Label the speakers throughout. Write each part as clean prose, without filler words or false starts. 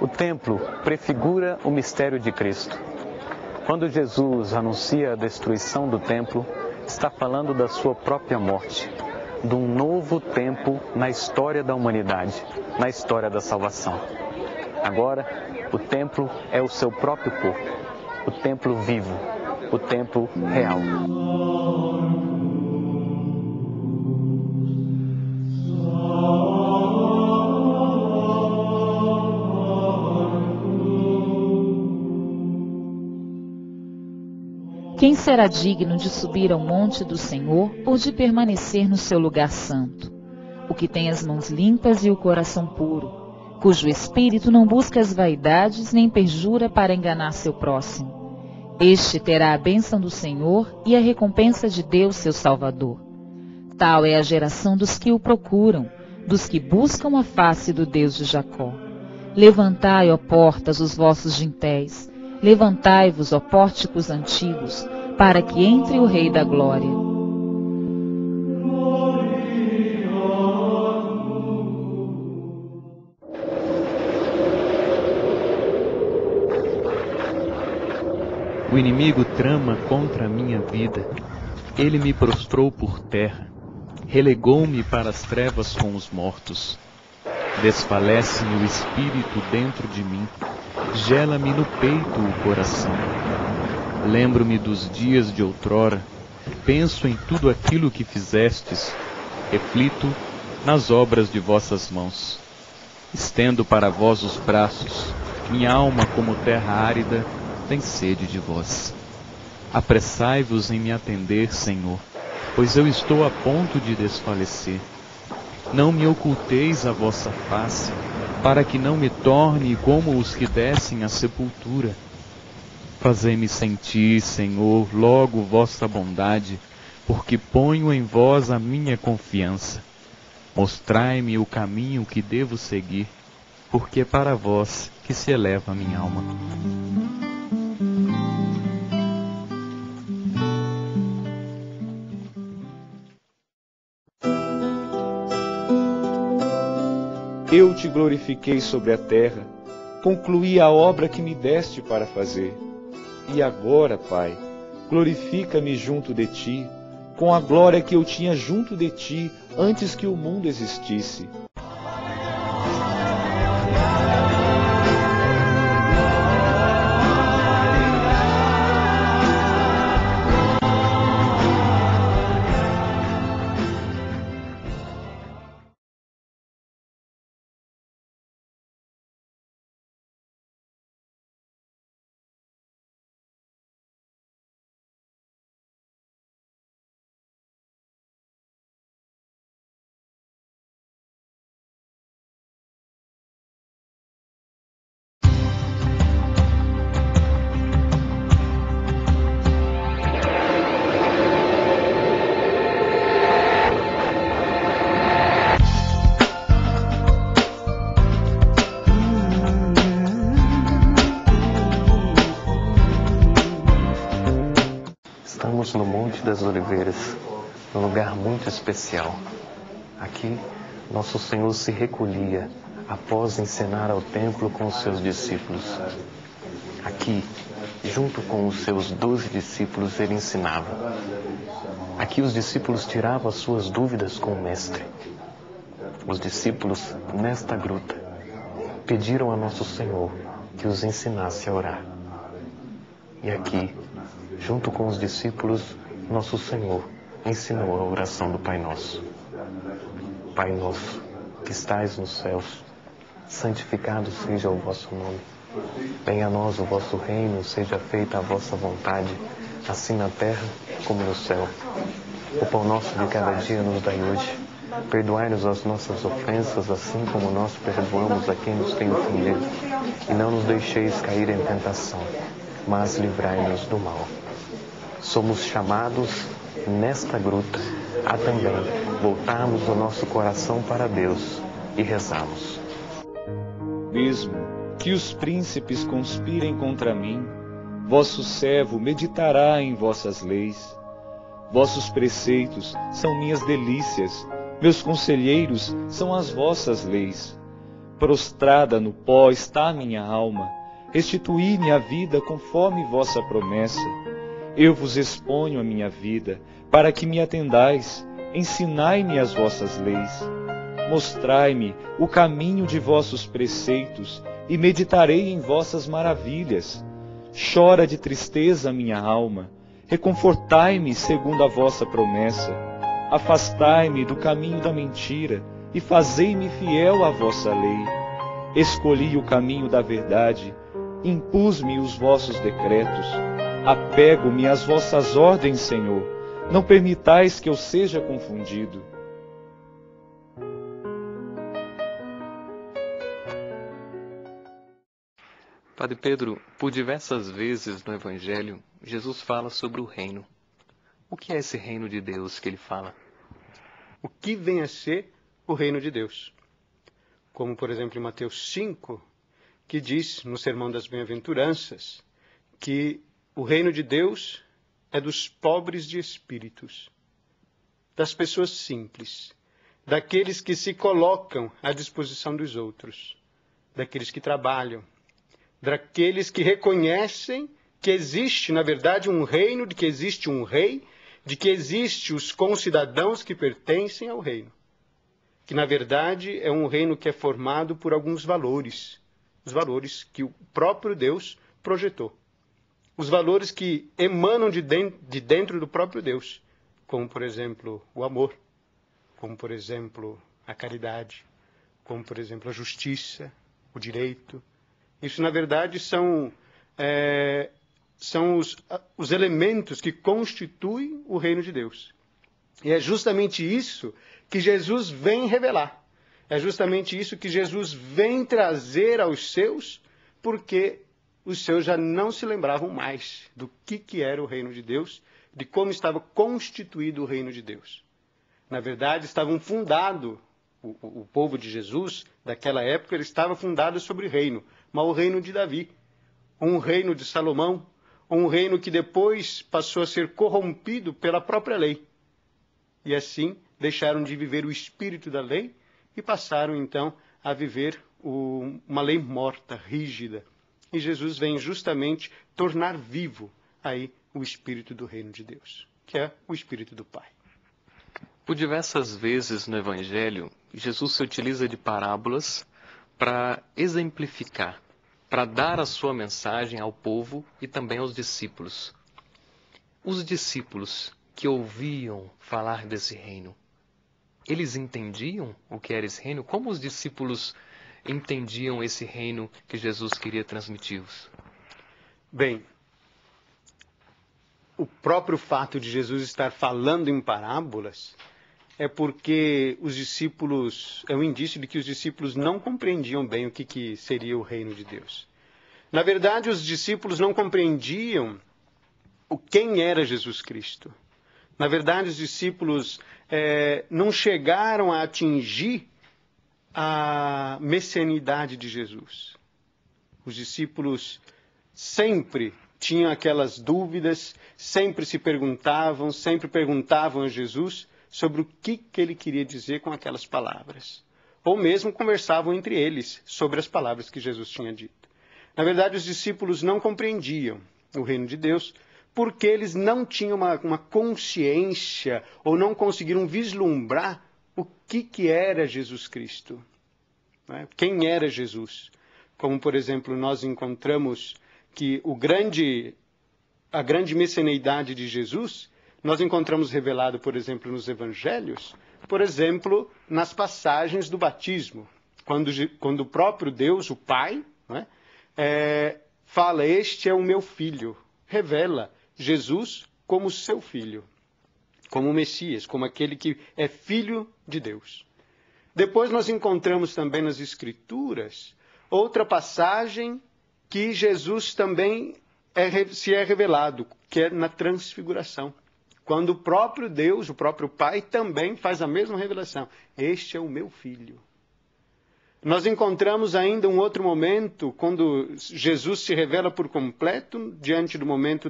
Speaker 1: O templo prefigura o mistério de Cristo. Quando Jesus anuncia a destruição do templo, está falando da sua própria morte, de um novo tempo na história da humanidade, na história da salvação. Agora, o templo é o seu próprio corpo, o templo vivo, o templo real.
Speaker 2: Quem será digno de subir ao monte do Senhor ou de permanecer no seu lugar santo? O que tem as mãos limpas e o coração puro, cujo espírito não busca as vaidades nem perjura para enganar seu próximo. Este terá a bênção do Senhor e a recompensa de Deus, seu Salvador. Tal é a geração dos que o procuram, dos que buscam a face do Deus de Jacó. Levantai, ó portas, os vossos dintéis. Levantai-vos, ó pórticos antigos, para que entre o Rei da Glória.
Speaker 3: O inimigo trama contra a minha vida. Ele me prostrou por terra, relegou-me para as trevas com os mortos. Desfalece-me o espírito dentro de mim, gela-me no peito o coração. Lembro-me dos dias de outrora, penso em tudo aquilo que fizestes, reflito nas obras de vossas mãos. Estendo para vós os braços, minha alma como terra árida tem sede de vós. Apressai-vos em me atender, Senhor, pois eu estou a ponto de desfalecer. Não me oculteis a vossa face, para que não me torne como os que descem à sepultura. Fazei-me sentir, Senhor, logo vossa bondade, porque ponho em vós a minha confiança. Mostrai-me o caminho que devo seguir, porque é para vós que se eleva a minha alma.
Speaker 4: Eu te glorifiquei sobre a terra, concluí a obra que me deste para fazer. E agora, Pai, glorifica-me junto de ti, com a glória que eu tinha junto de ti antes que o mundo existisse.
Speaker 1: Estamos no Monte das Oliveiras, num lugar muito especial. Aqui, nosso Senhor se recolhia após encenar ao templo com os seus discípulos. Aqui, junto com os seus 12 discípulos, ele ensinava. Aqui os discípulos tiravam as suas dúvidas com o Mestre. Os discípulos, nesta gruta, pediram a nosso Senhor que os ensinasse a orar. E aqui, junto com os discípulos, nosso Senhor ensinou a oração do Pai Nosso. Pai nosso, que estais nos céus, santificado seja o vosso nome. Venha a nós o vosso reino, seja feita a vossa vontade, assim na terra como no céu. O pão nosso de cada dia nos dai hoje. Perdoai-nos as nossas ofensas, assim como nós perdoamos a quem nos tem ofendido. E não nos deixeis cair em tentação, mas livrai-nos do mal. Somos chamados, nesta gruta, a também voltarmos o nosso coração para Deus e rezarmos.
Speaker 4: Mesmo que os príncipes conspirem contra mim, vosso servo meditará em vossas leis. Vossos preceitos são minhas delícias, meus conselheiros são as vossas leis. Prostrada no pó está a minha alma. Restituí-me a vida conforme vossa promessa. Eu vos exponho a minha vida, para que me atendais. Ensinai-me as vossas leis. Mostrai-me o caminho de vossos preceitos, e meditarei em vossas maravilhas. Chora de tristeza a minha alma. Reconfortai-me segundo a vossa promessa. Afastai-me do caminho da mentira, e fazei-me fiel à vossa lei. Escolhi o caminho da verdade, impus-me os vossos decretos. Apego-me às vossas ordens, Senhor. Não permitais que eu seja confundido.
Speaker 1: Padre Pedro, por diversas vezes no Evangelho, Jesus fala sobre o reino. O que é esse reino de Deus que ele fala?
Speaker 5: O que vem a ser o reino de Deus? Como, por exemplo, em Mateus 5, que diz, no Sermão das Bem-aventuranças, que o reino de Deus é dos pobres de espíritos, das pessoas simples, daqueles que se colocam à disposição dos outros, daqueles que trabalham, daqueles que reconhecem que existe, na verdade, um reino, de que existe um rei, de que existe os concidadãos que pertencem ao reino. Que, na verdade, é um reino que é formado por alguns valores, os valores que o próprio Deus projetou. Os valores que emanam de dentro do próprio Deus, como, por exemplo, o amor, como, por exemplo, a caridade, como, por exemplo, a justiça, o direito. Isso, na verdade, são os elementos que constituem o reino de Deus. E é justamente isso que Jesus vem revelar. É justamente isso que Jesus vem trazer aos seus, porque os seus já não se lembravam mais do que era o reino de Deus, de como estava constituído o reino de Deus. Na verdade, estavam fundados, o povo de Jesus, daquela época, ele estava fundado sobre reino, mas o reino de Davi, um reino de Salomão, um reino que depois passou a ser corrompido pela própria lei. E assim deixaram de viver o espírito da lei e passaram então a viver uma lei morta, rígida. E Jesus vem justamente tornar vivo aí o espírito do reino de Deus, que é o espírito do Pai.
Speaker 1: Por diversas vezes no Evangelho, Jesus se utiliza de parábolas para exemplificar, para dar a sua mensagem ao povo e também aos discípulos. Os discípulos que ouviam falar desse reino, eles entendiam o que era esse reino? Como os discípulos entendiam esse reino que Jesus queria transmitir-os?
Speaker 5: Bem, o próprio fato de Jesus estar falando em parábolas é porque os discípulos, é um indício de que os discípulos não compreendiam bem o que seria o reino de Deus. Na verdade, os discípulos não compreendiam quem era Jesus Cristo. Na verdade, os discípulos não chegaram a atingir a messianidade de Jesus. Os discípulos sempre tinham aquelas dúvidas, sempre perguntavam a Jesus sobre o que ele queria dizer com aquelas palavras. Ou mesmo conversavam entre eles sobre as palavras que Jesus tinha dito. Na verdade, os discípulos não compreendiam o reino de Deus porque eles não tinham uma consciência ou não conseguiram vislumbrar o que era Jesus Cristo. Né? Quem era Jesus? Como, por exemplo, nós encontramos que a grande messianeidade de Jesus, nós encontramos revelado, por exemplo, nos Evangelhos, por exemplo, nas passagens do batismo, quando o próprio Deus, o Pai, né, fala, este é o meu filho, revela Jesus como seu filho, como o Messias, como aquele que é filho de Deus. Depois nós encontramos também nas Escrituras outra passagem que Jesus também se é revelado, que é na transfiguração. Quando o próprio Deus, o próprio Pai, também faz a mesma revelação. Este é o meu filho. Nós encontramos ainda um outro momento, quando Jesus se revela por completo, diante do momento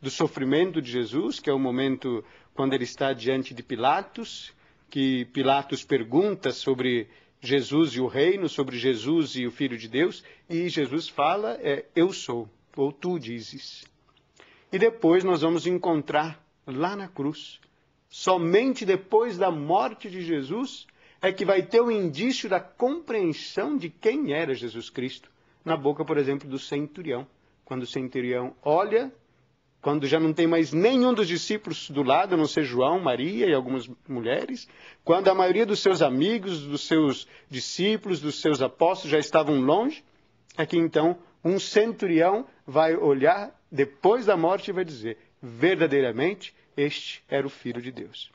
Speaker 5: do sofrimento de Jesus, que é o momento quando ele está diante de Pilatos, que Pilatos pergunta sobre Jesus e o reino, sobre Jesus e o Filho de Deus, e Jesus fala, eu sou, ou tu dizes. E depois nós vamos encontrar lá na cruz, somente depois da morte de Jesus, é que vai ter o indício da compreensão de quem era Jesus Cristo, na boca, por exemplo, do centurião. Quando o centurião olha, quando já não tem mais nenhum dos discípulos do lado, a não ser João, Maria e algumas mulheres, quando a maioria dos seus amigos, dos seus discípulos, dos seus apóstolos já estavam longe, é que então um centurião vai olhar depois da morte e vai dizer, verdadeiramente, este era o Filho de Deus.